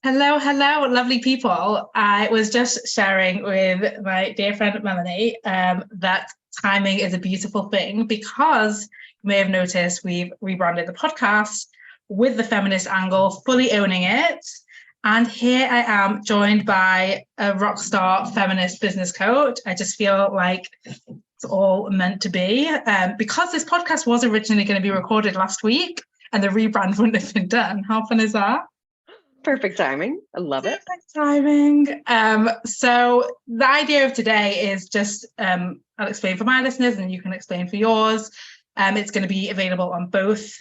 Hello, hello, lovely people. I was just sharing with my dear friend Melanie that timing is a beautiful thing because you may have noticed we've rebranded the podcast with the feminist angle, fully owning it. And here I am joined by a rock star feminist business coach. I just feel like it's all meant to be because this podcast was originally going to be recorded last week and the rebrand wouldn't have been done. How fun is that? Perfect timing. I love it. Perfect timing. So the idea of today is just I'll explain for my listeners and you can explain for yours. It's going to be available on both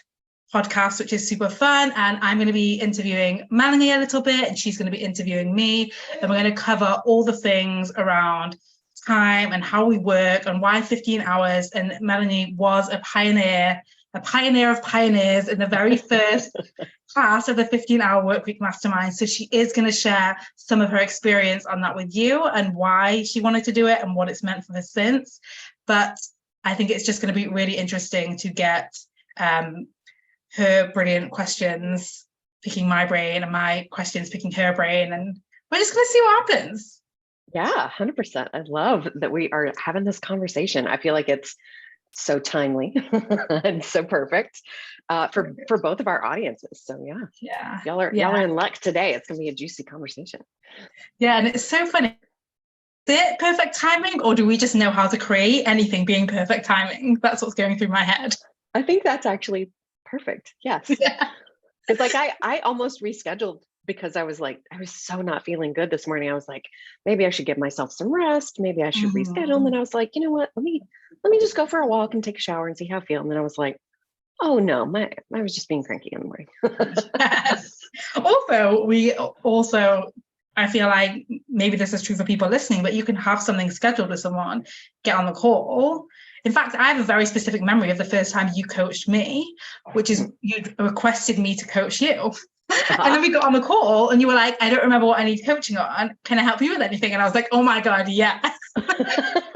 podcasts, which is super fun. And I'm going to be interviewing Melanie a little bit, and she's going to be interviewing me. And we're going to cover all the things around time and how we work and why 15 hours. And Melanie was a pioneer of pioneers in the very first class of the 15-hour workweek mastermind. So she is going to share some of her experience on that with you and why she wanted to do it and what it's meant for her since. But I think it's just going to be really interesting to get her brilliant questions picking my brain and my questions picking her brain. And we're just going to see what happens. Yeah, 100%. I love that we are having this conversation. I feel like it's so timely and so perfect for both of our audiences. So y'all are in luck today. It's gonna be a juicy conversation. Yeah, and it's so funny. Is it perfect timing, or do we just know how to create anything being perfect timing? That's what's going through my head. I think that's actually perfect. Yes. Yeah. It's like I almost rescheduled because I was so not feeling good this morning. I was like, maybe I should give myself some rest. Maybe I should reschedule. And then I was like, you know what? Let me just go for a walk and take a shower and see how I feel. And then I was like, oh no, I was just being cranky in the morning. Yes. I feel like maybe this is true for people listening, but you can have something scheduled with someone, get on the call. In fact, I have a very specific memory of the first time you coached me, which is you requested me to coach you. And then we got on the call and you were like, I don't remember what I need coaching on. Can I help you with anything? And I was like, oh my God, yes.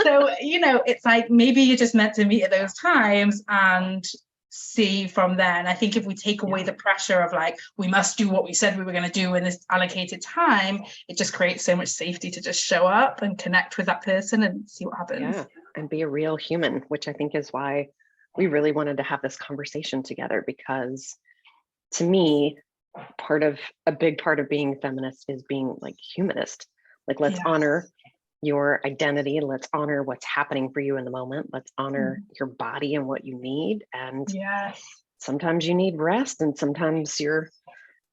So, it's like maybe you're just meant to meet at those times and see from then. I think if we take away the pressure of like, we must do what we said we were going to do in this allocated time, it just creates so much safety to just show up and connect with that person and see what happens. Yeah, and be a real human, which I think is why we really wanted to have this conversation together, because to me, a big part of being feminist is being like humanist. Like, let's honor your identity. Let's honor what's happening for you in the moment. Let's honor your body and what you need. And sometimes you need rest, and sometimes you're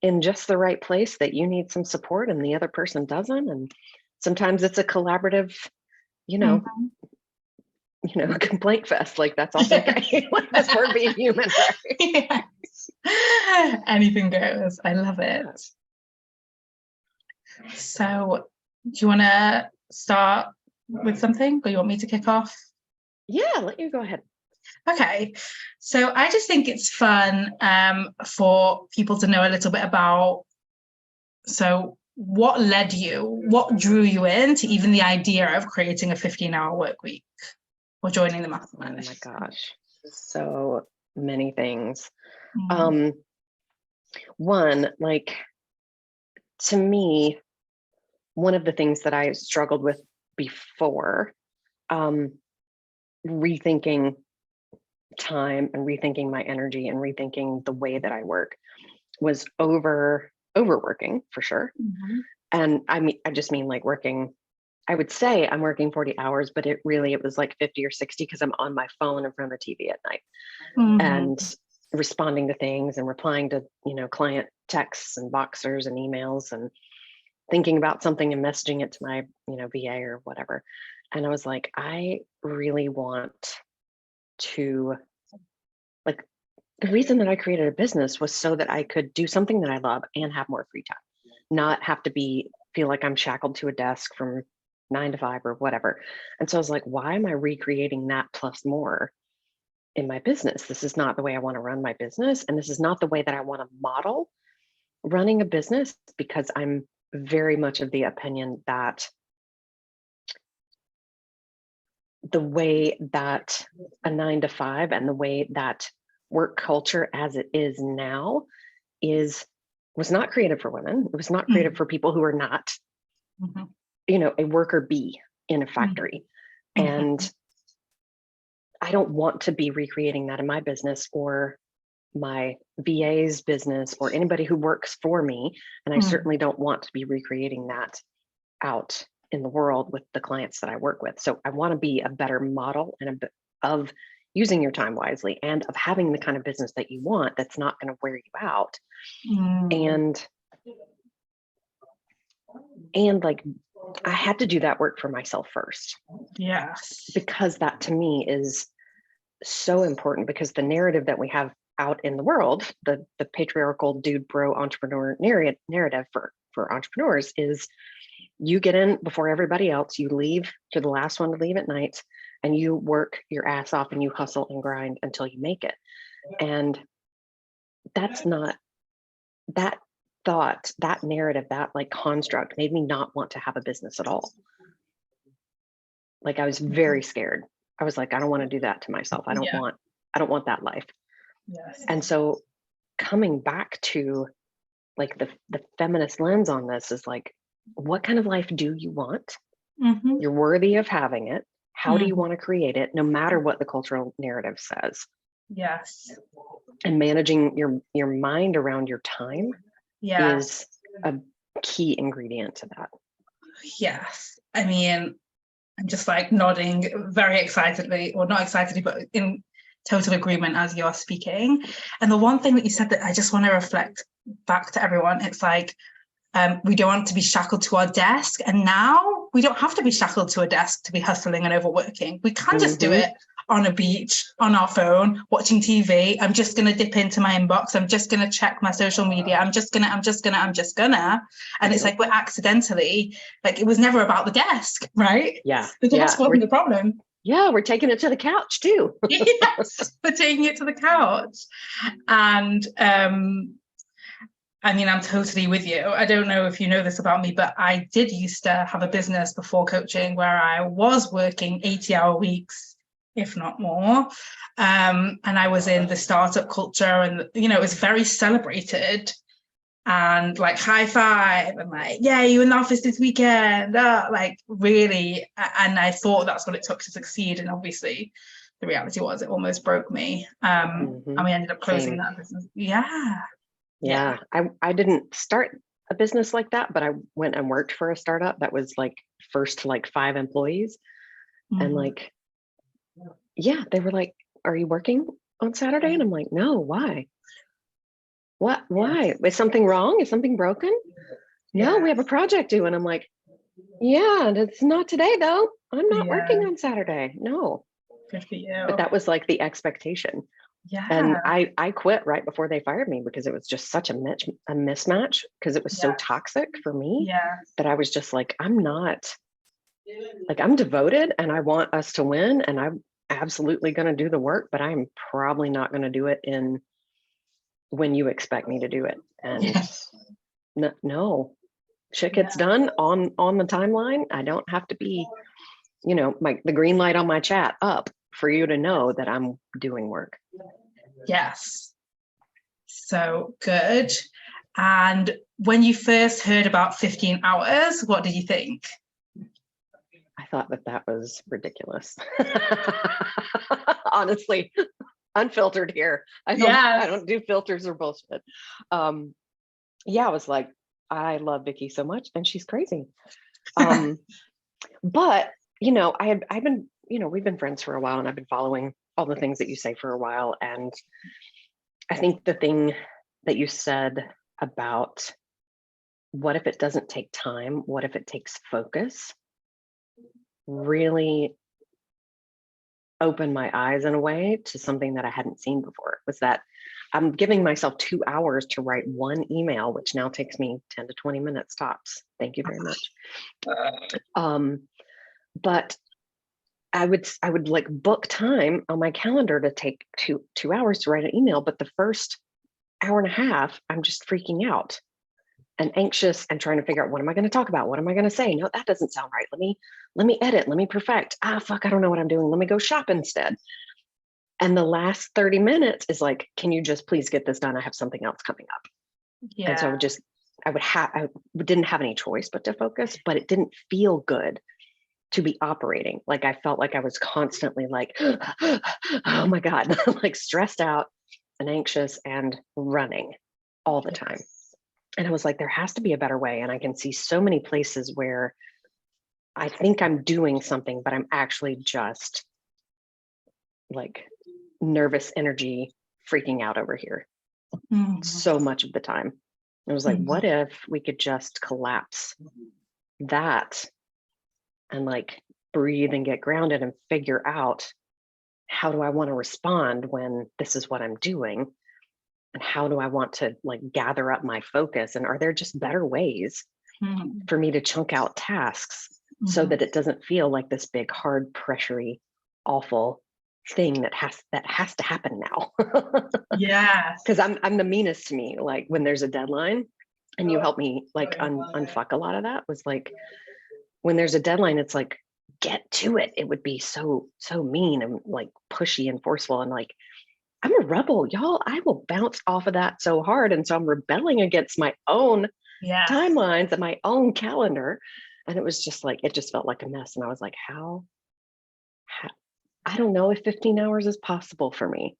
in just the right place that you need some support and the other person doesn't. And sometimes it's a collaborative, complaint fest. Like, that's also okay. Like, that's part of being human, right? Yes. Anything goes. I love it. So do you want to start with something, or you want me to kick off? Yeah, let you go ahead. Okay, so I just think it's fun for people to know a little bit about, so what drew you into even the idea of creating a 15-hour work week or joining the mastermind? Oh my gosh, so many things. One, like, to me, one of the things that I struggled with before, rethinking time and rethinking my energy and rethinking the way that I work, was overworking for sure. And I just mean like working, I would say I'm working 40 hours, but it was like 50 or 60 because I'm on my phone in front of the TV at night and responding to things and replying to, client texts and Voxers and emails and thinking about something and messaging it to my, VA or whatever. And I was like, I really want to, like, the reason that I created a business was so that I could do something that I love and have more free time, not have to feel like I'm shackled to a desk from 9 to 5 or whatever. And so I was like, why am I recreating that plus more in my business? This is not the way I want to run my business. And this is not the way that I want to model running a business, because I'm very much of the opinion that the way that a 9 to 5 and the way that work culture as it is now is was not created for women. It was not created for people who are not, a worker bee in a factory. And I don't want to be recreating that in my business or my VA's business or anybody who works for me. And I certainly don't want to be recreating that out in the world with the clients that I work with. So I want to be a better model and of using your time wisely and of having the kind of business that you want that's not going to wear you out. And like, I had to do that work for myself first. Yes. Because that to me is so important, because the narrative that we have out in the world, the patriarchal dude bro entrepreneur narrative for entrepreneurs is you get in before everybody else, you leave, you're the last one to leave at night, and you work your ass off and you hustle and grind until you make it. And that's not, that thought, that narrative, that like construct made me not want to have a business at all. Like I was very scared. I was like, I don't want to do that to myself. I don't want that life. Yes. And so coming back to like the feminist lens on this is like, what kind of life do you want? You're worthy of having it. How do you want to create it, no matter what the cultural narrative says? Yes. And managing your mind around your time is a key ingredient to that. Yes. I mean, I'm just like nodding very excitedly, or not excitedly, but in total agreement as you're speaking. And the one thing that you said that I just want to reflect back to everyone, it's like, we don't want to be shackled to our desk. And now we don't have to be shackled to a desk to be hustling and overworking. We can just do it on a beach, on our phone, watching TV. I'm just going to dip into my inbox. I'm just going to check my social media. I'm just going to. And it's like we're accidentally, like it was never about the desk, right? Yeah. The desk wasn't the problem. Yeah, we're taking it to the couch too. Yes, we're taking it to the couch. And I mean, I'm totally with you. I don't know if you know this about me, but I did used to have a business before coaching where I was working 80-hour weeks, if not more. And I was in the startup culture and, it was very celebrated and like high five and like, yeah, you in the office this weekend, like really. And I thought that's what it took to succeed. And obviously the reality was it almost broke me. And we ended up closing that business. Yeah. I didn't start a business like that, but I went and worked for a startup that was like first to like 5 employees. And like, they were like, are you working on Saturday? And I'm like, no, why? What? Why? Is something wrong? Is something broken? No, we have a project due. And I'm like, and it's not today though. I'm not working on Saturday. No. Good for you. But that was like the expectation. Yeah. And I quit right before they fired me because it was just such a mismatch, because it was so toxic for me that I was just like, I'm devoted and I want us to win and I'm absolutely going to do the work, but I'm probably not going to do it when you expect me to do it. And no, shit gets done on the timeline. I don't have to be, the green light on my chat up for you to know that I'm doing work. Yes. So good. And when you first heard about 15 hours, what did you think? I thought that was ridiculous. Honestly, unfiltered here. I don't do filters or bullshit. I was like, I love Vicky so much and she's crazy. But, I've been, we've been friends for a while and I've been following all the things that you say for a while. And I think the thing that you said about what if it doesn't take time? What if it takes focus? Really opened my eyes in a way to something that I hadn't seen before. Was that I'm giving myself 2 hours to write one email, which now takes me 10 to 20 minutes tops. Thank you very much. But I would like book time on my calendar to take two hours to write an email. But the first hour and a half, I'm just freaking out and anxious and trying to figure out, what am I going to talk about? What am I going to say? No, that doesn't sound right. Let me edit. Let me perfect. Fuck, I don't know what I'm doing. Let me go shop instead. And the last 30 minutes is like, can you just please get this done? I have something else coming up. Yeah. And so I didn't have any choice but to focus, but it didn't feel good to be operating. Like I felt like I was constantly like, oh my God, like stressed out and anxious and running all the time. And I was like, there has to be a better way. And I can see so many places where I think I'm doing something, but I'm actually just like nervous energy freaking out over here so much of the time. I was like, what if we could just collapse that and like breathe and get grounded and figure out, how do I want to respond when this is what I'm doing? And how do I want to like gather up my focus? And are there just better ways for me to chunk out tasks so that it doesn't feel like this big, hard, pressury, awful thing that has to happen now? Yes. Because I'm the meanest to me. Like when there's a deadline, and you help me like unfuck a lot of that, was like when there's a deadline, it's like, get to it. It would be so mean and like pushy and forceful. And like, I'm a rebel, y'all. I will bounce off of that so hard. And so I'm rebelling against my own timelines and my own calendar. And it was just like, it just felt like a mess. And I was like, how I don't know if 15 hours is possible for me,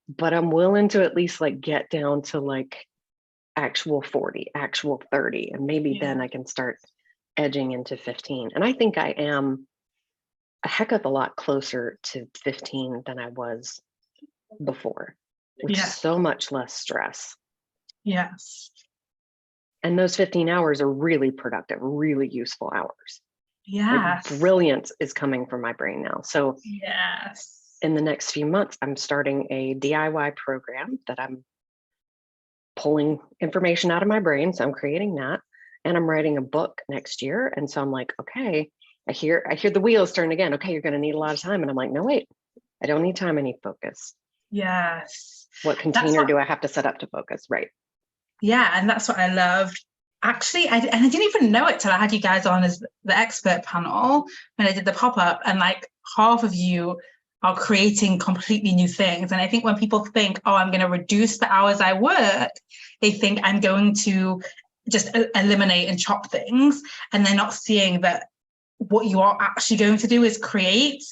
but I'm willing to at least like get down to like actual 40, actual 30. And maybe then I can start edging into 15. And I think I am a heck of a lot closer to 15 than I was before, with so much less stress. Yes. And those 15 hours are really productive, really useful hours. Yes. Like brilliance is coming from my brain now. So yes, in the next few months, I'm starting a DIY program that I'm pulling information out of my brain. So I'm creating that. And I'm writing a book next year. And so I'm like, okay, I hear the wheels turn again. Okay, you're going to need a lot of time. And I'm like, no, wait, I don't need time. I need focus. Yes. What container do I have to set up to focus? Right. Yeah. And that's what I loved. Actually, I didn't even know it till I had you guys on as the expert panel when I did the pop-up, and like half of you are creating completely new things. And I think when people think, oh, I'm going to reduce the hours I work, they think I'm going to just eliminate and chop things. And they're not seeing that what you are actually going to do is create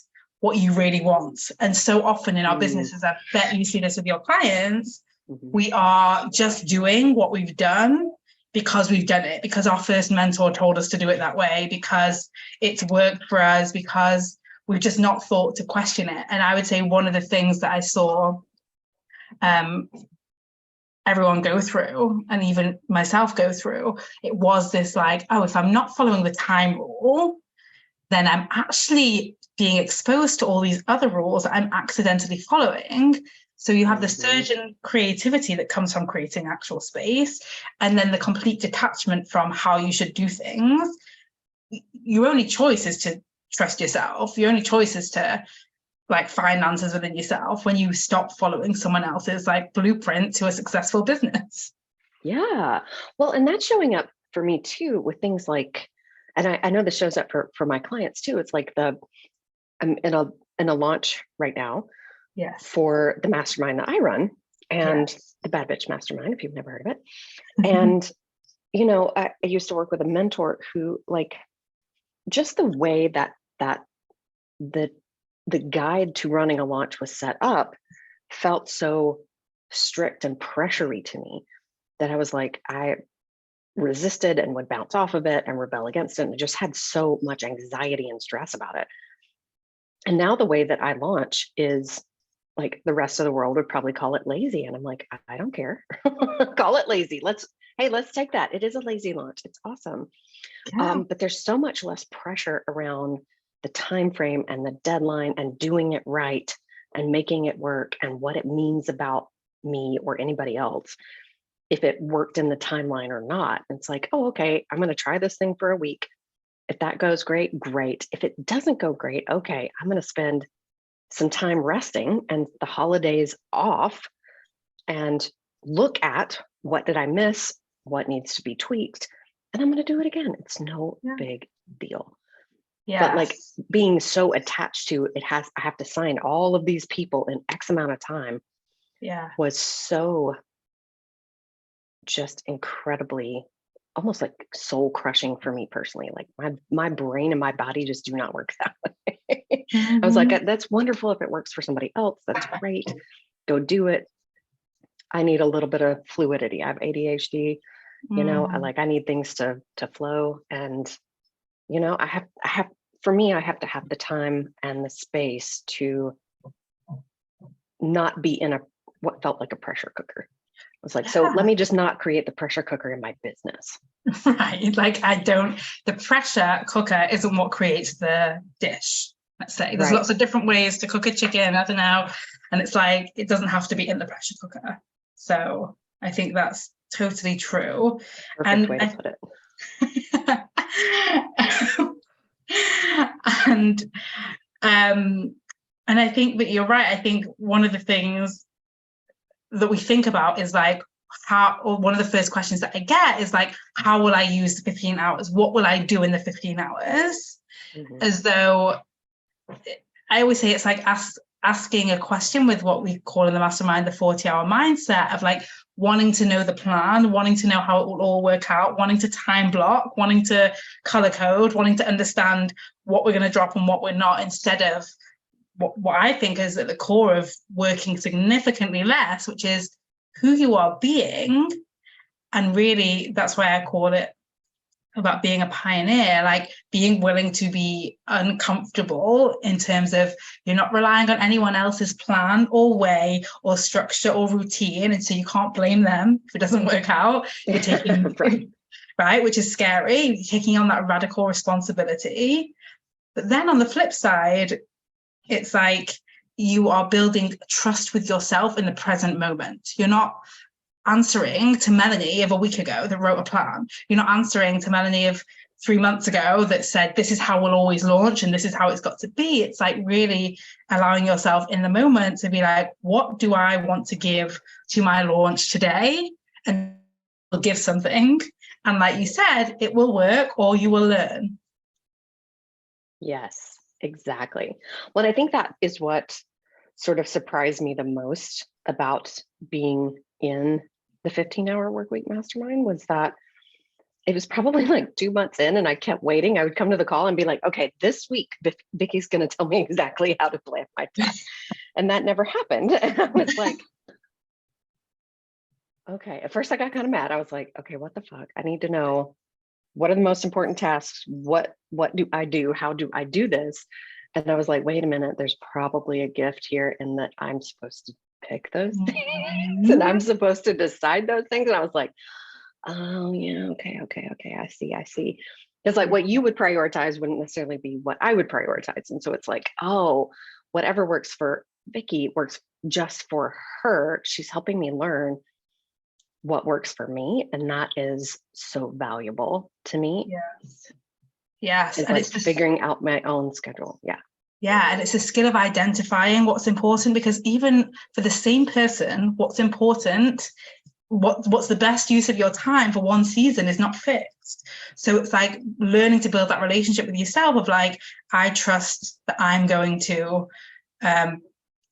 what you really want. And so often in our businesses, I bet you see this with your clients, we are just doing what we've done because we've done it, because our first mentor told us to do it that way, because it's worked for us, because we've just not thought to question it. And I would say one of the things that I saw everyone go through, and even myself go through, it was this like, oh, if I'm not following the time rule, then I'm actually being exposed to all these other rules that I'm accidentally following. So you have the surge in creativity that comes from creating actual space, and then the complete detachment from how you should do things. Your only choice is to trust yourself. Your only choice is to like find answers within yourself when you stop following someone else's like blueprint to a successful business. Yeah. Well, and that's showing up for me too with things like, and I know this shows up for my clients too. It's like I'm in a launch right now for the mastermind that I run, and the Bad Bitch Mastermind, if you've never heard of it. And, you know, I used to work with a mentor who like, just the way that the guide to running a launch was set up felt so strict and pressury to me that I was like, I resisted and would bounce off of it and rebel against it. And I just had so much anxiety and stress about it. And now the way that I launch is like the rest of the world would probably call it lazy. And I'm like, I don't care. Call it lazy. Let's take that. It is a lazy launch. It's awesome. But there's so much less pressure around the time frame and the deadline and doing it right and making it work and what it means about me or anybody else, if it worked in the timeline or not. It's like, oh, okay, I'm going to try this thing for a week. If that goes great, great. If it doesn't go great, okay, I'm going to spend some time resting and the holidays off and look at what did I miss, what needs to be tweaked, and I'm going to do it again. It's no big deal. But like being so attached to it, I have to sign all of these people in X amount of time was so just incredibly, almost like soul crushing for me personally. Like my brain and my body just do not work that way. I was like, that's wonderful if it works for somebody else. That's great. Go do it. I need a little bit of fluidity. I have ADHD, you know, I need things to flow. And, you know, I have, for me, I have to have the time and the space to not be in what felt like a pressure cooker. I was like, so let me just not create the pressure cooker in my business. Right. Like the pressure cooker isn't what creates the dish. Let's say there's lots of different ways to cook a chicken, I don't know. And it's like, it doesn't have to be in the pressure cooker. So I think that's totally true. Perfect way to put it. And I think that you're right. I think one of the things that we think about is like one of the first questions that I get is like, how will I use the 15 hours? What will I do in the 15 hours? As though I always say it's like asking a question with what we call in the mastermind the 40-hour mindset of like wanting to know the plan, wanting to know how it will all work out, wanting to time block, wanting to color code, wanting to understand what we're going to drop and what we're not, instead of what I think is at the core of working significantly less, which is who you are being. And really, that's why I call it about being a pioneer, like being willing to be uncomfortable in terms of you're not relying on anyone else's plan or way or structure or routine. And so you can't blame them if it doesn't work out. You're taking, right, which is scary. You're taking on that radical responsibility. But then on the flip side, it's like you are building trust with yourself in the present moment. You're not answering to Melanie of a week ago that wrote a plan. You're not answering to Melanie of 3 months ago that said, this is how we'll always launch and this is how it's got to be. It's like really allowing yourself in the moment to be like, what do I want to give to my launch today? And we'll give something. And like you said, it will work or you will learn. Yes. Exactly. Well, I think that is what sort of surprised me the most about being in the 15-hour workweek mastermind was that it was probably like 2 months in and I kept waiting. I would come to the call and be like, okay, this week, Vicky's going to tell me exactly how to plan my test. And that never happened. And I was like, okay, at first I got kind of mad. I was like, okay, what the fuck? I need to know what are the most important tasks? What do I do? How do I do this? And I was like, wait a minute, there's probably a gift here in that I'm supposed to pick those things and I'm supposed to decide those things. And I was like, oh yeah, okay. I see. It's like what you would prioritize wouldn't necessarily be what I would prioritize. And so it's like, oh, whatever works for Vicky works just for her. She's helping me learn what works for me, and that is so valuable to me. Yes. It's like it's just figuring out my own schedule. And it's a skill of identifying what's important, because even for the same person, what's important, what's the best use of your time for one season is not fixed. So it's like learning to build that relationship with yourself of like, I trust that I'm going to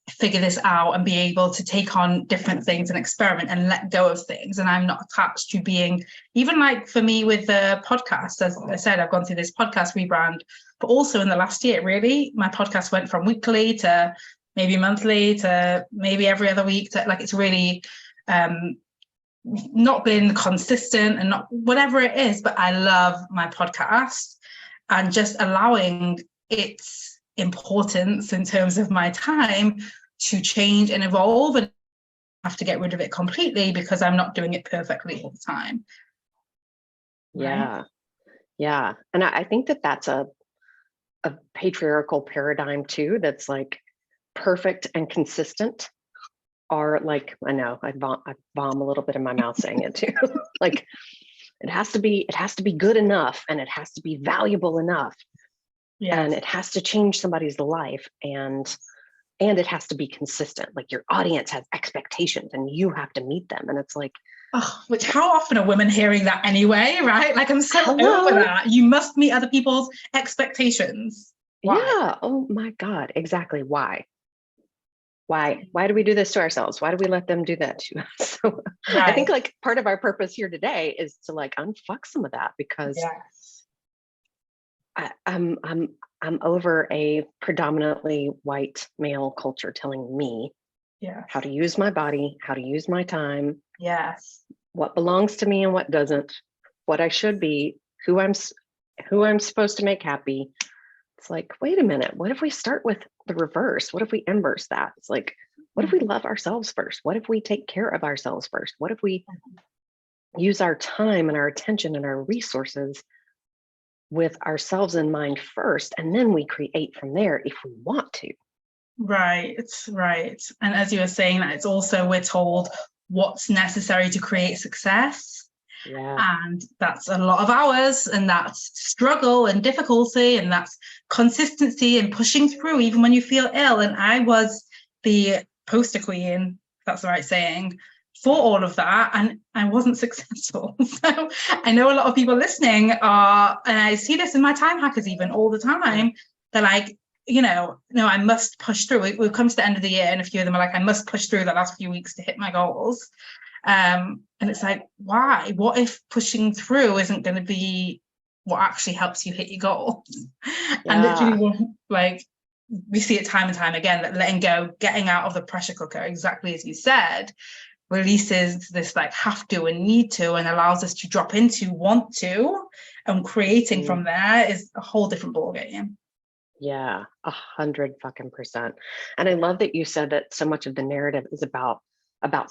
figure this out and be able to take on different things and experiment and let go of things. And I'm not attached to being, even like for me with the podcast, as I said, I've gone through this podcast rebrand, but also in the last year, really, my podcast went from weekly to maybe monthly to maybe every other week to like, it's really not been consistent and not whatever it is, but I love my podcast and just allowing its importance in terms of my time to change and evolve, and have to get rid of it completely because I'm not doing it perfectly all the time. Right? Yeah. And I think that that's a patriarchal paradigm too, that's like perfect and consistent are like, I know I bomb a little bit in my mouth saying it too. Like it has to be good enough, and it has to be valuable enough. Yes. And it has to change somebody's life, and it has to be consistent. Like your audience has expectations and you have to meet them. And it's like, which how often are women hearing that anyway, right? Like I'm so over that. You must meet other people's expectations. Why? Yeah. Oh my God. Exactly. Why? Why do we do this to ourselves? Why do we let them do that to us? So I think Right. like part of our purpose here today is to like unfuck some of that, because Yes. I'm over a predominantly white male culture telling me Yes. how to use my body, how to use my time, Yes. what belongs to me and what doesn't, what I should be, who I'm supposed to make happy. It's like, wait a minute, what if we start with the reverse? What if we inverse that? It's like, what if we love ourselves first? What if we take care of ourselves first? What if we use our time and our attention and our resources with ourselves in mind first, and then we create from there if we want to? Right, right. And as you were saying, that it's also, we're told what's necessary to create success. Yeah. And that's a lot of hours, and that's struggle and difficulty, and that's consistency and pushing through even when you feel ill. And I was the poster queen, if that's the right saying, for all of that, and I wasn't successful. So I know a lot of people listening are, and I see this in my time hackers even all the time, they're like, no, I must push through. We've come to the end of the year, and a few of them are like, I must push through the last few weeks to hit my goals. And it's like, why? What if pushing through isn't going to be what actually helps you hit your goal? Yeah. And literally, like, we see it time and time again, that letting go, getting out of the pressure cooker, exactly as you said, releases this like have to and need to, and allows us to drop into want to, and creating from there is a whole different ballgame. Yeah, 100%. And I love that you said that so much of the narrative is about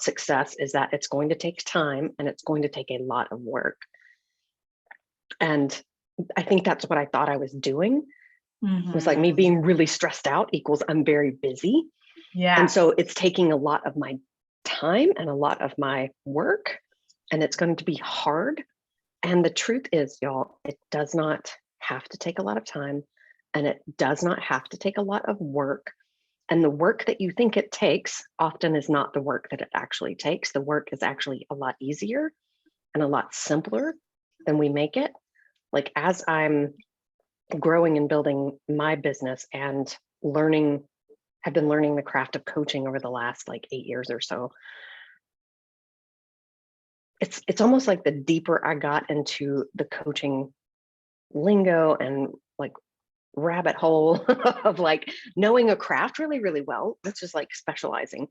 success is that it's going to take time and it's going to take a lot of work. And I think that's what I thought I was doing. It was like me being really stressed out equals I'm very busy. Yeah. And so it's taking a lot of my time and a lot of my work, and it's going to be hard. And the truth is, y'all, it does not have to take a lot of time, and it does not have to take a lot of work. And the work that you think it takes often is not the work that it actually takes. The work is actually a lot easier and a lot simpler than we make it. Like, as I'm growing and building my business and have been learning the craft of coaching over the last like 8 years or so, it's almost like the deeper I got into the coaching lingo and like rabbit hole of like knowing a craft really, really well, that's just like specializing.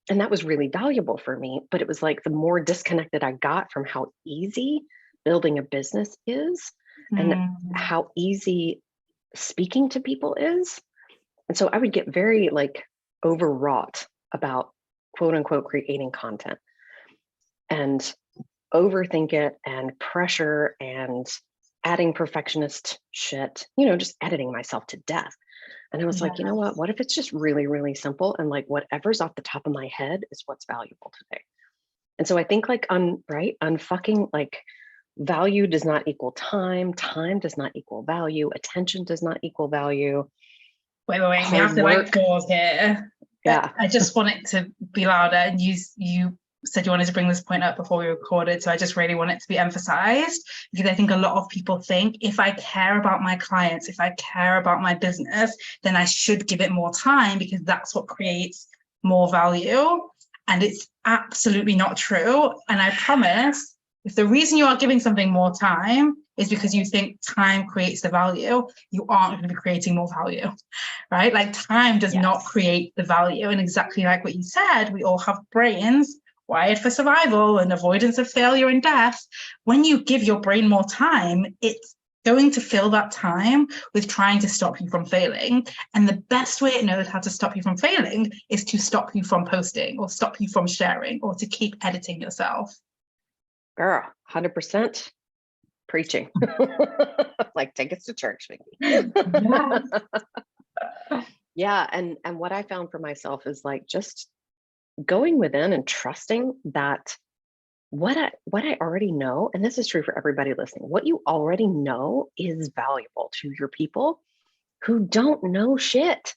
And that was really valuable for me. But it was like the more disconnected I got from how easy building a business is and how easy speaking to people is. And so I would get very like overwrought about quote unquote creating content and overthink it and pressure and adding perfectionist shit, just editing myself to death. And I was like, you know what if it's just really, really simple, and like whatever's off the top of my head is what's valuable today. And so I think like unfucking like value does not equal time. Time does not equal value. Attention does not equal value. Wait, we have to like pause here. Yeah. I just want it to be louder. And you said you wanted to bring this point up before we recorded, so I just really want it to be emphasized, because I think a lot of people think, if I care about my clients, if I care about my business, then I should give it more time, because that's what creates more value. And it's absolutely not true. And I promise, if the reason you are giving something more time is because you think time creates the value, you aren't going to be creating more value, right? Like, time does not create the value. And exactly like what you said, we all have brains wired for survival and avoidance of failure and death. When you give your brain more time, it's going to fill that time with trying to stop you from failing. And the best way it knows how to stop you from failing is to stop you from posting, or stop you from sharing, or to keep editing yourself. Girl, 100% preaching. Like, take us to church, Vicky. Yeah. And what I found for myself is like just going within and trusting that what I already know, and this is true for everybody listening, what you already know is valuable to your people who don't know shit.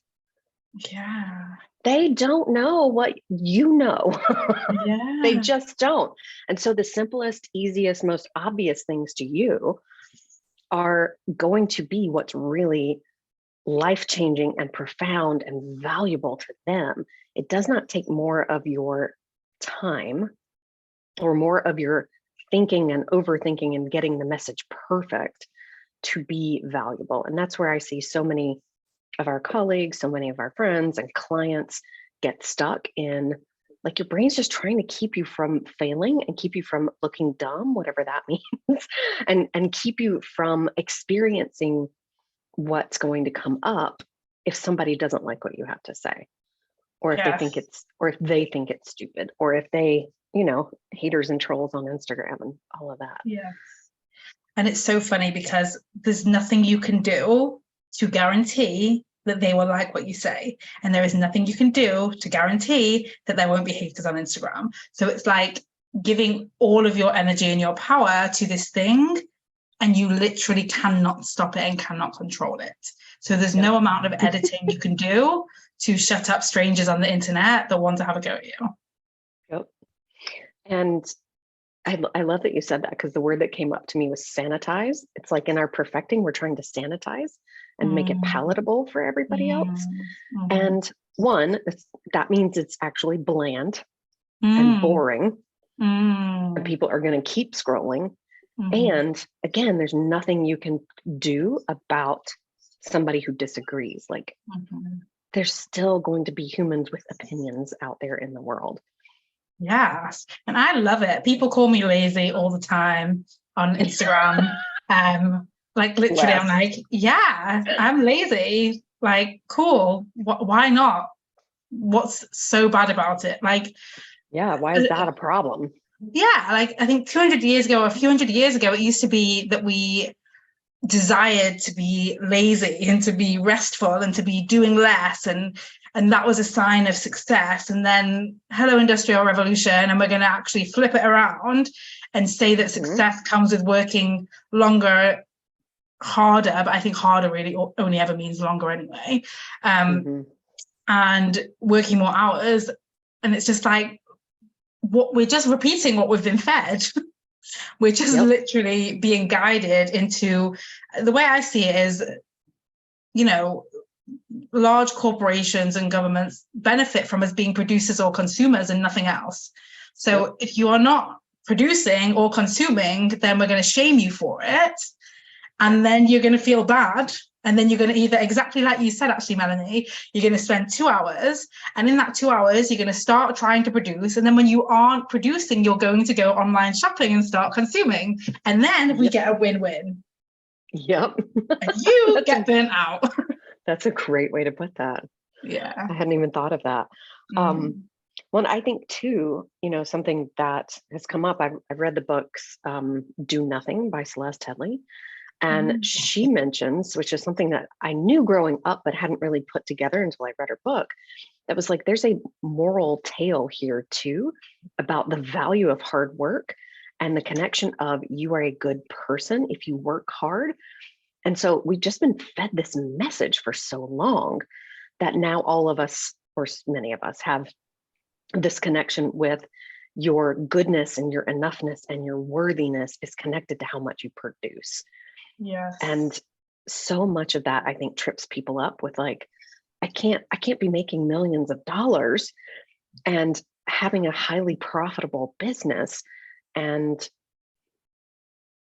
Yeah. They don't know what you know. Yeah. They just don't. And so the simplest, easiest, most obvious things to you are going to be what's really life-changing and profound and valuable to them, it does not take more of your time or more of your thinking and overthinking and getting the message perfect to be valuable. And that's where I see so many of our colleagues, so many of our friends and clients get stuck in, like, your brain's just trying to keep you from failing and keep you from looking dumb, whatever that means, and keep you from experiencing what's going to come up if somebody doesn't like what you have to say, or if they think it's stupid, or if they, haters and trolls on Instagram and all of that. Yes. And it's so funny because there's nothing you can do to guarantee that they will like what you say. And there is nothing you can do to guarantee that there won't be haters on Instagram. So it's like giving all of your energy and your power to this thing, and you literally cannot stop it and cannot control it. So there's no amount of editing you can do to shut up strangers on the internet that want to have a go at you. Yep. And I love that you said that, because the word that came up to me was sanitize. It's like in our perfecting, we're trying to sanitize and make it palatable for everybody else. And one, that means it's actually bland and boring, and people are going to keep scrolling. And again, there's nothing you can do about somebody who disagrees. Like, there's still going to be humans with opinions out there in the world. Yes. And I love it. People call me lazy all the time on Instagram. Like, literally, I'm like, yeah, I'm lazy. Like, cool. Why not? What's so bad about it? Like, yeah, why is that a problem? Yeah, like, I think 200 years ago, or a few hundred years ago, it used to be that we desired to be lazy and to be restful and to be doing less, and that was a sign of success. And then hello industrial revolution, and we're going to actually flip it around and say that success comes with working longer, harder, but I think harder really only ever means longer anyway, and working more hours. And it's just like, we're just repeating what we've been fed. We're just literally being guided into, the way I see it is, large corporations and governments benefit from us being producers or consumers and nothing else. So if you are not producing or consuming, then we're going to shame you for it. And then you're going to feel bad. And then you're going to either, exactly like you said, actually, Melanie, you're going to spend 2 hours. And in that 2 hours, you're going to start trying to produce. And then when you aren't producing, you're going to go online shopping and start consuming. And then we get a win-win. Yep. And you get burnt out. That's a great way to put that. Yeah. I hadn't even thought of that. Well, I think too, something that has come up, I've read the books, Do Nothing by Celeste Headlee. And she mentions, which is something that I knew growing up, but hadn't really put together until I read her book, that was like, there's a moral tale here too, about the value of hard work and the connection of, you are a good person if you work hard. And so we've just been fed this message for so long that now all of us, or many of us, have this connection with your goodness and your enoughness and your worthiness is connected to how much you produce. Yes. And so much of that, I think, trips people up with, like, I can't be making millions of dollars and having a highly profitable business, and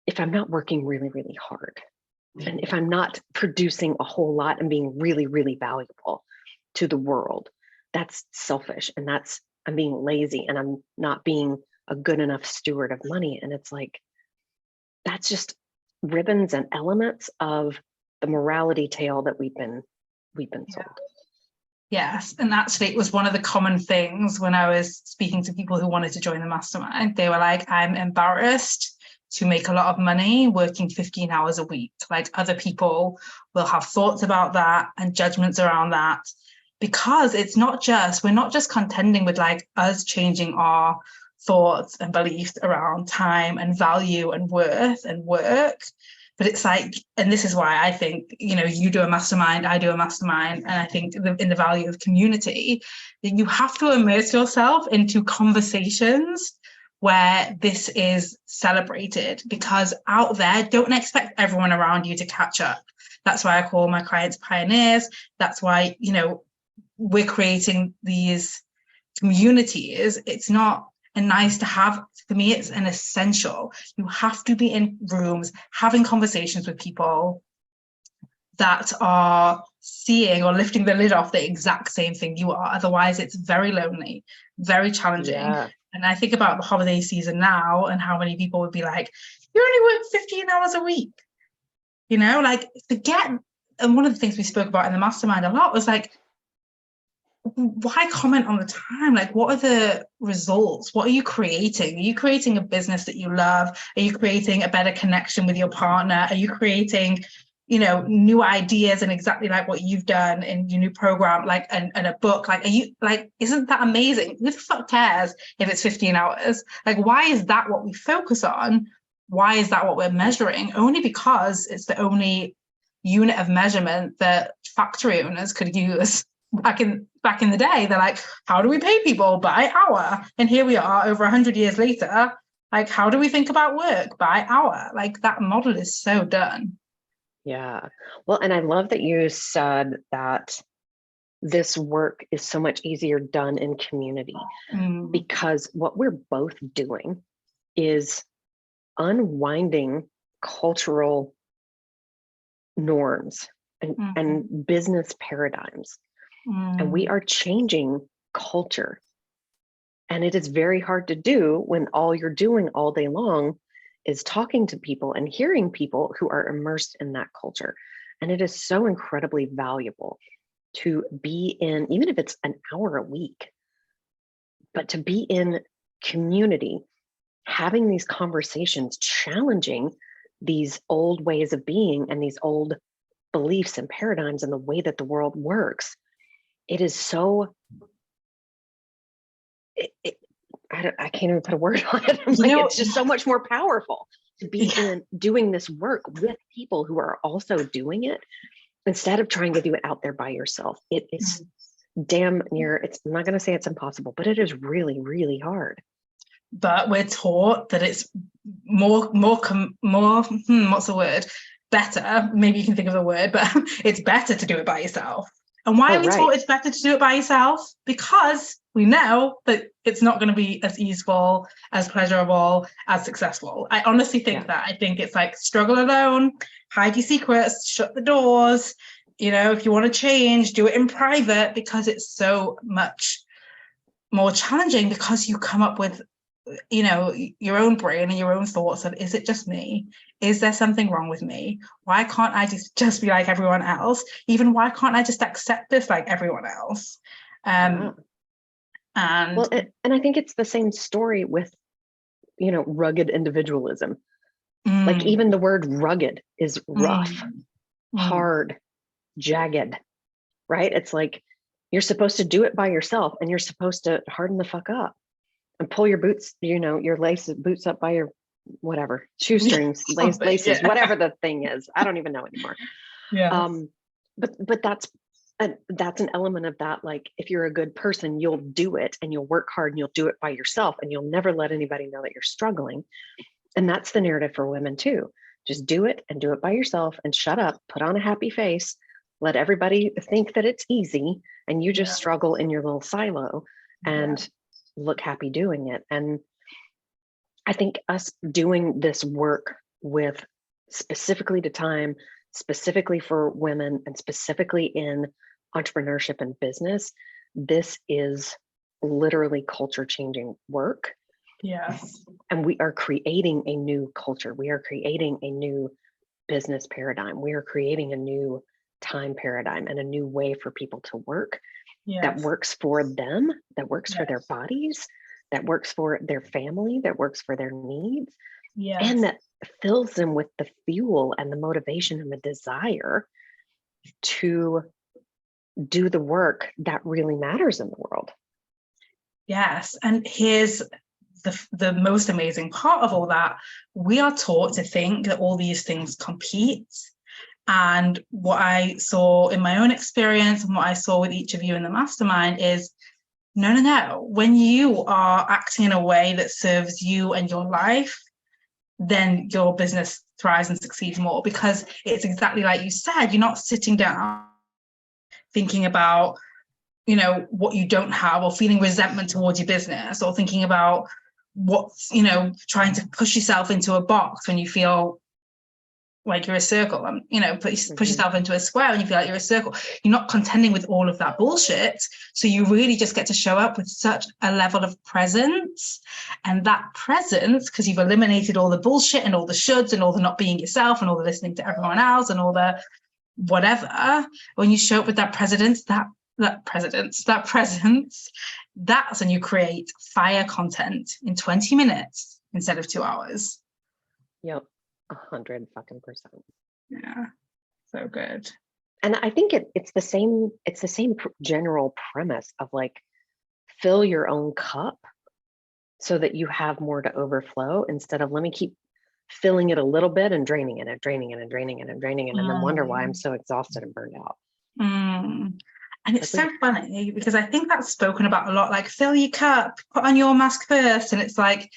if I'm not working really, really hard, and if I'm not producing a whole lot and being really, really valuable to the world, that's selfish, and I'm being lazy, and I'm not being a good enough steward of money. And it's like, that's just ribbons and elements of the morality tale that we've been sold. Yes. And actually, it was one of the common things when I was speaking to people who wanted to join the mastermind. They were like, I'm embarrassed to make a lot of money working 15 hours a week. Like, other people will have thoughts about that and judgments around that, because we're not just contending with like us changing our thoughts and beliefs around time and value and worth and work, but it's like, and this is why I think, you do a mastermind, I do a mastermind, and I think in the value of community, that you have to immerse yourself into conversations where this is celebrated, because out there, don't expect everyone around you to catch up. That's why I call my clients pioneers. That's why, we're creating these communities. It's not a nice to have. For me, it's an essential. You have to be in rooms, having conversations with people that are seeing or lifting the lid off the exact same thing you are. Otherwise, it's very lonely, very challenging. Yeah. And I think about the holiday season now and how many people would be like, you only work 15 hours a week. Forget. And one of the things we spoke about in the mastermind a lot was like, why comment on the time? Like, what are the results? What are you creating? Are you creating a business that you love? Are you creating a better connection with your partner? Are you creating, new ideas and exactly like what you've done in your new program, and a book? Like, are you isn't that amazing? Who the fuck cares if it's 15 hours? Like, why is that what we focus on? Why is that what we're measuring? Only because it's the only unit of measurement that factory owners could use. Back in the day, they're like, how do we pay people? By hour. And here we are over 100 years later. Like, how do we think about work? By hour. Like, that model is so done. Yeah. Well, and I love that you said that this work is so much easier done in community, because what we're both doing is unwinding cultural norms and business paradigms. And we are changing culture. And it is very hard to do when all you're doing all day long is talking to people and hearing people who are immersed in that culture. And it is so incredibly valuable to be in, even if it's an hour a week, but to be in community, having these conversations, challenging these old ways of being and these old beliefs and paradigms and the way that the world works. It is so, I can't even put a word on it. It's just so much more powerful to be in doing this work with people who are also doing it, instead of trying to do it out there by yourself. It is damn near, I'm not going to say it's impossible, but it is really, really hard. But we're taught that it's more, what's the word? Better. Maybe you can think of a word, but it's better to do it by yourself. And why are we taught it's better to do it by yourself? Because we know that it's not going to be as easeful, as pleasurable, as successful. I honestly think that. I think it's like struggle alone, hide your secrets, shut the doors. If you want to change, do it in private, because it's so much more challenging, because you come up with your own brain and your own thoughts of, is it just me? Is there something wrong with me? Why can't I just be like everyone else? Even why can't I just accept this like everyone else? And I think it's the same story with rugged individualism. Like, even the word rugged is rough, hard, jagged, right? It's like you're supposed to do it by yourself, and you're supposed to harden the fuck up and pull your boots, your boots up by your whatever, shoestrings, laces, whatever the thing is. I don't even know anymore. Yeah. But that's an element of that. Like, if you're a good person, you'll do it, and you'll work hard, and you'll do it by yourself, and you'll never let anybody know that you're struggling. And that's the narrative for women too. Just do it, and do it by yourself, and shut up, put on a happy face, let everybody think that it's easy, and you just struggle in your little silo and look happy doing it. And I think us doing this work with specifically to time, specifically for women, and specifically in entrepreneurship and business, this is literally culture changing work. Yes. And we are creating a new culture. We are creating a new business paradigm. We are creating a new time paradigm and a new way for people to work that works for them, that works for their bodies, that works for their family, that works for their needs, and that fills them with the fuel and the motivation and the desire to do the work that really matters in the world. Yes. And here's the most amazing part of all that. We are taught to think that all these things compete. And what I saw in my own experience and what I saw with each of you in the mastermind is no. When you are acting in a way that serves you and your life, then your business thrives and succeeds more, because it's exactly like you said, you're not sitting down thinking about, you know, what you don't have, or feeling resentment towards your business, or thinking about what's, you know, trying to push yourself into a box when you feel like you're a circle, and, you know, push yourself into a square when you feel like you're a circle. You're not contending with all of that bullshit. So you really just get to show up with such a level of presence. And that presence, because you've eliminated all the bullshit and all the shoulds and all the not being yourself and all the listening to everyone else and all the whatever, when you show up with that presence, that's when you create fire content in 20 minutes instead of 2 hours. Yep. 100% Yeah, so good. And I think it's the same general premise of like, fill your own cup so that you have more to overflow, instead of let me keep filling it a little bit and draining it and draining it and draining it and draining it, and then wonder why I'm so exhausted and burned out. And it's so funny, because I think that's spoken about a lot, like fill your cup, put on your mask first, and it's like,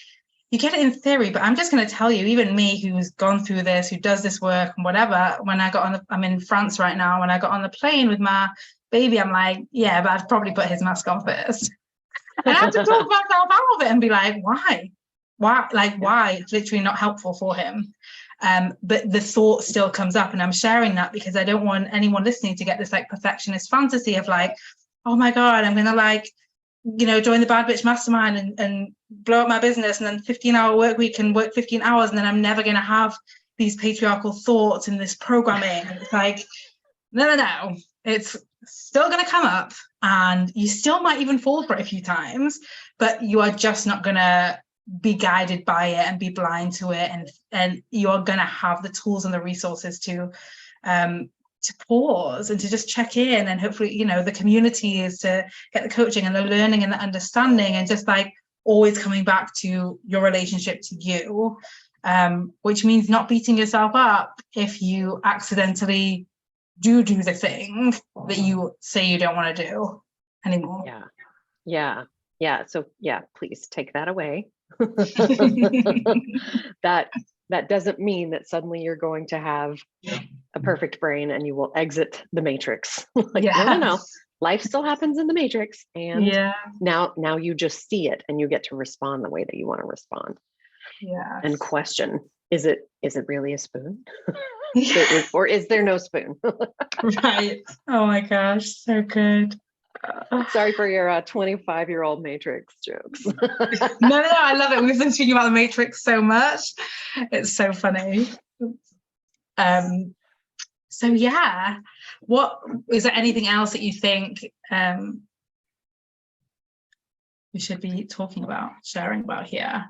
you get it in theory, but I'm just going to tell you, even me who's gone through this, who does this work and whatever, when I got I'm in France right now, when I got on the plane with my baby, I'm like, yeah, but I'd probably put his mask on first. And I have to talk myself out of it and be like, why? It's literally not helpful for him. But the thought still comes up, and I'm sharing that because I don't want anyone listening to get this like perfectionist fantasy of like, oh my God, I'm going to like, you know, join the bad bitch mastermind and blow up my business, and then 15-hour work week and work 15 hours. And then I'm never going to have these patriarchal thoughts in this programming. And it's like, no. It's still going to come up, and you still might even fall for it a few times, but you are just not going to be guided by it and be blind to it. And you are going to have the tools and the resources to pause and to just check in, and hopefully, you know, the community is to get the coaching and the learning and the understanding, and just like always coming back to your relationship to you, which means not beating yourself up if you accidentally do the thing that you say you don't want to do anymore. Yeah. So yeah, please take that away. That doesn't mean that suddenly you're going to have a perfect brain and you will exit the matrix. No. Life still happens in the matrix, and now you just see it and you get to respond the way that you want to respond. Yeah. And question, is it really a spoon? Or is there no spoon? Right. Oh my gosh, so good. Sorry for your 25-year-old Matrix jokes. No, I love it. We've been speaking about the Matrix so much. It's so funny. So yeah, what is there anything else that you think we should be talking about, sharing about here?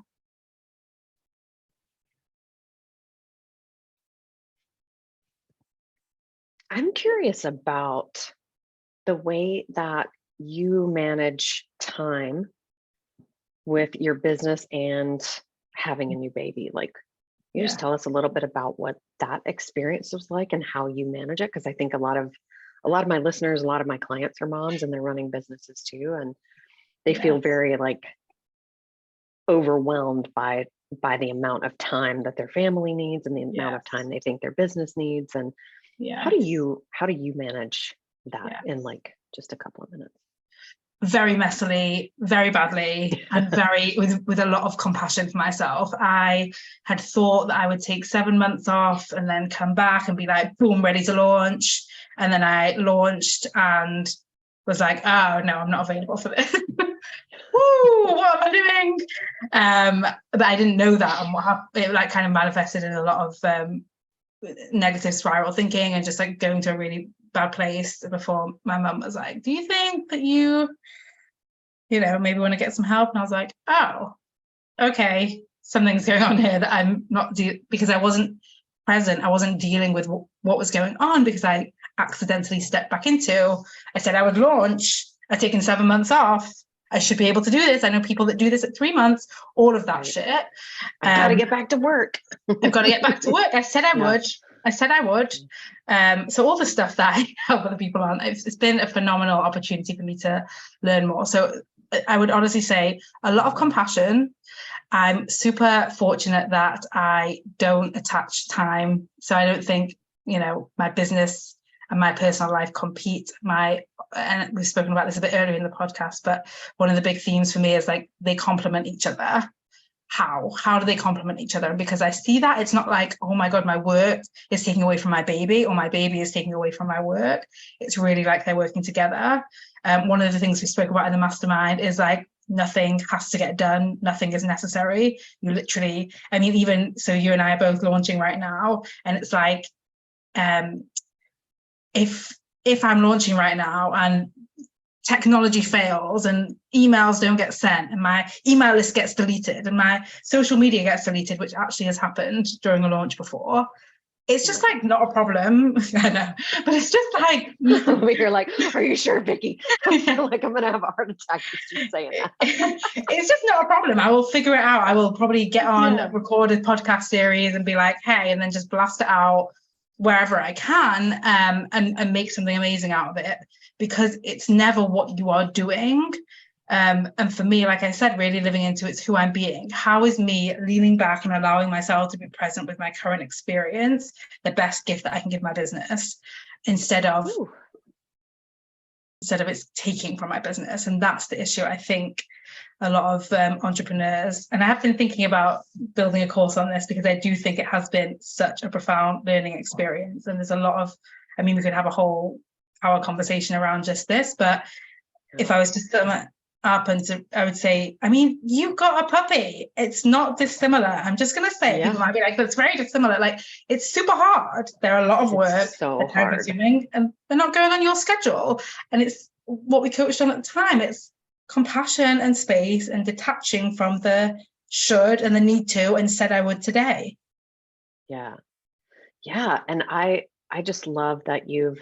I'm curious about the way that you manage time with your business and having a new baby. Like, you just tell us a little bit about what that experience was like and how you manage it, because I think a lot of my listeners, a lot of my clients are moms, and they're running businesses too, and they feel very like overwhelmed by the amount of time that their family needs and the amount of time they think their business needs. And how do you manage that in like just a couple of minutes? Very messily, very badly, and very with a lot of compassion for myself. I had thought that I would take 7 months off and then come back and be like, boom, ready to launch. And then I launched and was like, oh no, I'm not available for this. Woo, what am I doing? But I didn't know that, and what happened, it like kind of manifested in a lot of negative spiral thinking and just like going to a really bad place before my mum was like, do you think that you know, maybe want to get some help? And I was like, oh, okay, something's going on here that I'm not because I wasn't present. I wasn't dealing with what was going on because I accidentally stepped back into, I said I would launch, I've taken 7 months off, I should be able to do this. I know people that do this at 3 months, all of that shit. I've got to get back to work. I've got to get back to work. I said I would. So all the stuff that I help other people on, it's been a phenomenal opportunity for me to learn more. So I would honestly say a lot of compassion. I'm super fortunate that I don't attach time. So I don't think, my business and my personal life compete. And we've spoken about this a bit earlier in the podcast, but one of the big themes for me is like they complement each other. How do they complement each other? And because I see that, it's not like, oh my God, my work is taking away from my baby, or my baby is taking away from my work. It's really like they're working together. One of the things we spoke about in the mastermind is like, nothing has to get done. Nothing is necessary. You literally, even so, you and I are both launching right now. And it's like, if I'm launching right now and technology fails and emails don't get sent and my email list gets deleted and my social media gets deleted, which actually has happened during a launch before, it's just like not a problem. I know, but it's just like you're like, are you sure, Vicky? I feel like I'm gonna have a heart attack just saying that. It's just not a problem. I will figure it out. I will probably get on, record a podcast series and be like, hey, and then just blast it out wherever I can, and make something amazing out of it, because it's never what you are doing. And for me, like I said, really living into it's who I'm being. How is me leaning back and allowing myself to be present with my current experience the best gift that I can give my business, instead of it's taking from my business? And that's the issue, I think, a lot of entrepreneurs, and I have been thinking about building a course on this, because I do think it has been such a profound learning experience. And there's a lot of, we could have a whole hour conversation around just this, but if I was to sum it up, I would say, you got a puppy. It's not dissimilar. I'm just going to say, people might be like, that's very dissimilar. Like, it's super hard. There are a lot of work, so hard, consuming, and they're not going on your schedule. And it's what we coached on at the time. It's compassion and space and detaching from the should and the need to, and said I would today. Yeah. And I just love that you've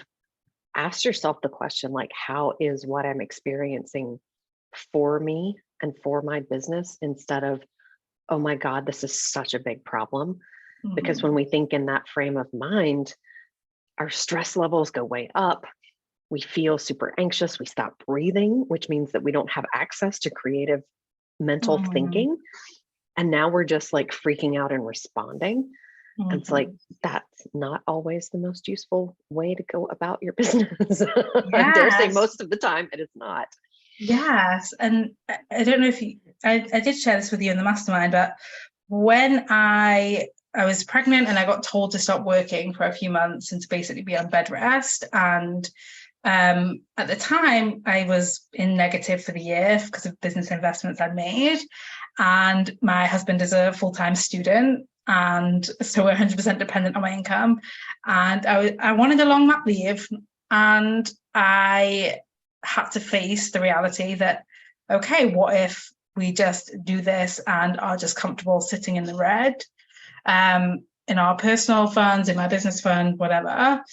asked yourself the question, like, how is what I'm experiencing for me and for my business, instead of, oh my God, this is such a big problem. Mm-hmm. Because when we think in that frame of mind, our stress levels go way up. We feel super anxious. We stop breathing, which means that we don't have access to creative mental thinking. And now we're just like freaking out and responding. And it's like, that's not always the most useful way to go about your business. I dare say most of the time it is not. Yes. And I don't know if I did share this with you in the mastermind, but when I was pregnant and I got told to stop working for a few months and to basically be on bed rest, and at the time I was in negative for the year because of business investments I'd made, and my husband is a full-time student, and so we're 100% dependent on my income, and I wanted a long mat leave, and I had to face the reality that, okay, what if we just do this and are just comfortable sitting in the red, in our personal funds, in my business fund, whatever.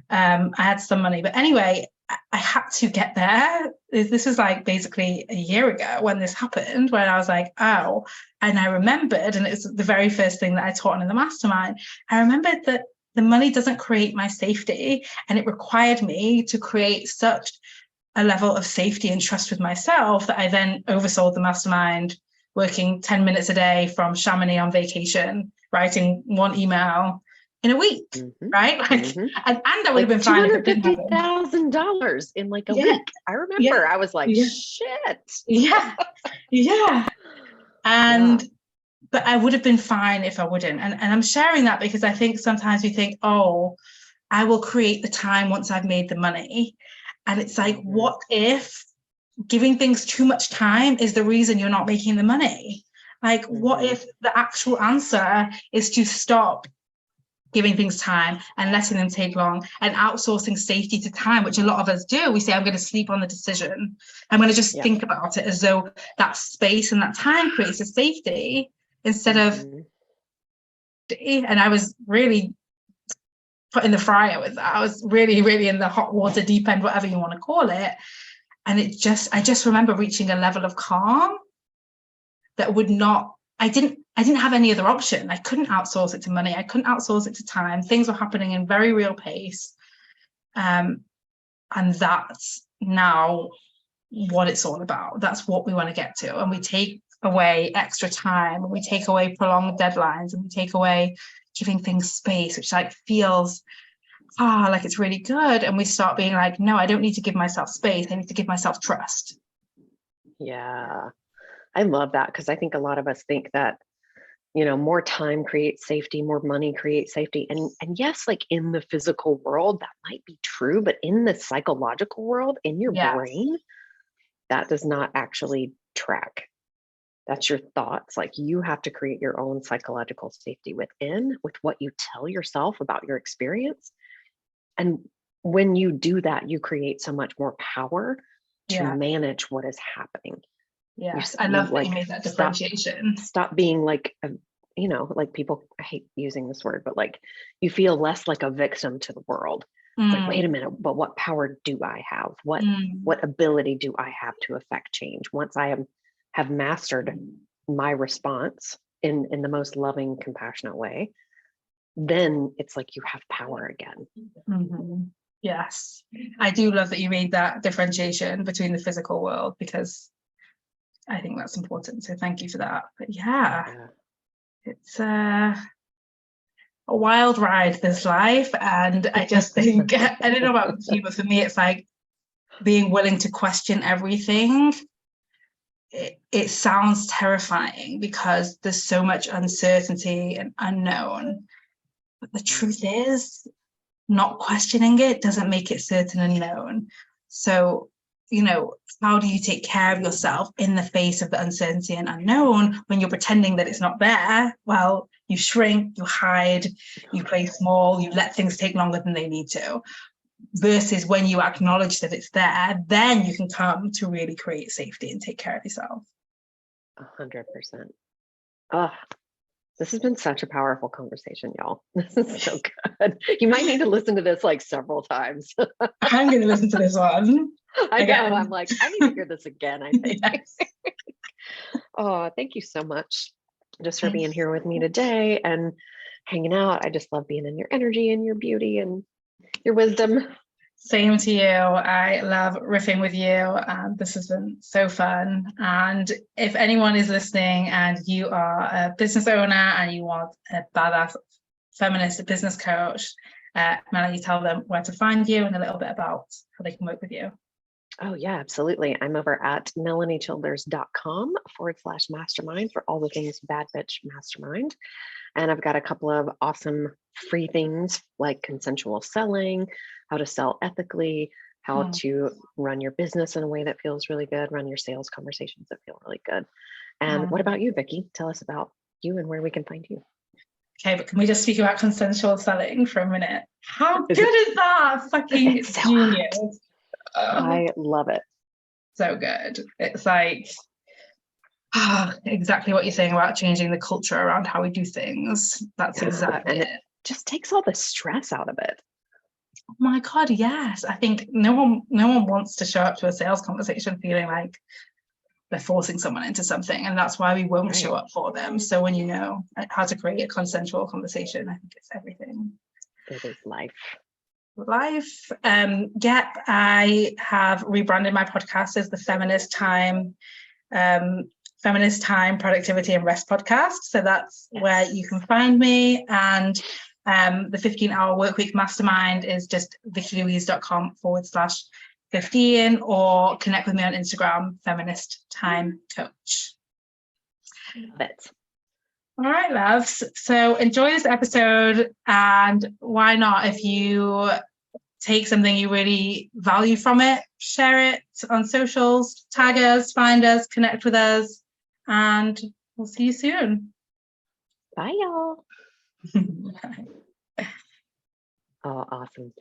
I had some money, but anyway, I had to get there. This was like basically a year ago when this happened, when I was like, oh, and I remembered, and it's the very first thing that I taught in the mastermind. I remembered that the money doesn't create my safety, and it required me to create such a level of safety and trust with myself that I then oversold the mastermind, working 10 minutes a day from Chamonix on vacation, writing one email in a week, right? Like, and I would have been fine. $250,000 in like a week. I remember I was like, shit. But I would have been fine if I wouldn't. And I'm sharing that because I think sometimes we think, oh, I will create the time once I've made the money. And it's like, what if giving things too much time is the reason you're not making the money? Like, what if the actual answer is to stop giving things time and letting them take long, and outsourcing safety to time, which a lot of us do. We say, I'm going to sleep on the decision. I'm going to just think about it as though that space and that time creates a safety instead of, and I was really put in the fryer with that. I was really, really in the hot water, deep end, whatever you want to call it. And I just remember reaching a level of calm that would not, I didn't have any other option. I couldn't outsource it to money. I couldn't outsource it to time. Things were happening in very real pace. And that's now what it's all about. That's what we want to get to. And we take away extra time, and we take away prolonged deadlines, and we take away giving things space, which like feels like it's really good. And we start being like, no, I don't need to give myself space. I need to give myself trust. Yeah, I love that, because I think a lot of us think that, more time creates safety, more money creates safety. And yes, like in the physical world, that might be true, but in the psychological world, in your brain, that does not actually track. That's your thoughts. Like, you have to create your own psychological safety with what you tell yourself about your experience. And when you do that, you create so much more power to manage what is happening. Yes, I love that you made that differentiation. Stop being like, like people, I hate using this word, but like you feel less like a victim to the world. It's like, wait a minute, but what power do I have? What ability do I have to affect change? Once I have mastered my response in the most loving, compassionate way, then it's like you have power again. Mm-hmm. Yes, I do love that you made that differentiation between the physical world, because I think that's important. So thank you for that. But it's a wild ride, this life. And I just think, I don't know about you, but for me, it's like being willing to question everything. It sounds terrifying because there's so much uncertainty and unknown. But the truth is, not questioning it doesn't make it certain and known. So, how do you take care of yourself in the face of the uncertainty and unknown when you're pretending that it's not there? Well, you shrink, you hide, you play small, you let things take longer than they need to. Versus when you acknowledge that it's there, then you can come to really create safety and take care of yourself. 100%. Oh, this has been such a powerful conversation, y'all. This is so good. You might need to listen to this like several times. I'm going to listen to this one. I know. I'm like, I need to hear this again, I think. Yes. Oh, thank you so much just for being here with me today and hanging out. I just love being in your energy and your beauty and your wisdom. Same to you. I love riffing with you, and this has been so fun. And if anyone is listening and you are a business owner and you want a badass feminist business coach, Melanie, tell them where to find you and a little bit about how they can work with you. Oh, yeah, absolutely. I'm over at melaниechilders.com/mastermind for all the things Bad Bitch Mastermind. And I've got a couple of awesome free things like consensual selling, how to sell ethically, how to run your business in a way that feels really good, run your sales conversations that feel really good. And what about you, Vicki? Tell us about you and where we can find you. Okay, but can we just speak about consensual selling for a minute? How good is that? Fucking genius. I love it. So good. It's like exactly what you're saying about changing the culture around how we do things. That's exactly and it. Just takes all the stress out of it. Oh my God, yes. I think no one wants to show up to a sales conversation feeling like they're forcing someone into something, and that's why we won't show up for them. So when you know how to create a consensual conversation, I think it's everything. It is life. I have rebranded my podcast as the Feminist Time Productivity and Rest podcast. So that's where you can find me. And the 15-hour workweek mastermind is just vickylouise.com/15, or connect with me on Instagram, Feminist Time Coach. That's all right, loves. So enjoy this episode, and why not, if you take something you really value from it, share it on socials, tag us, find us, connect with us, and we'll see you soon. Bye, y'all. Oh, awesome.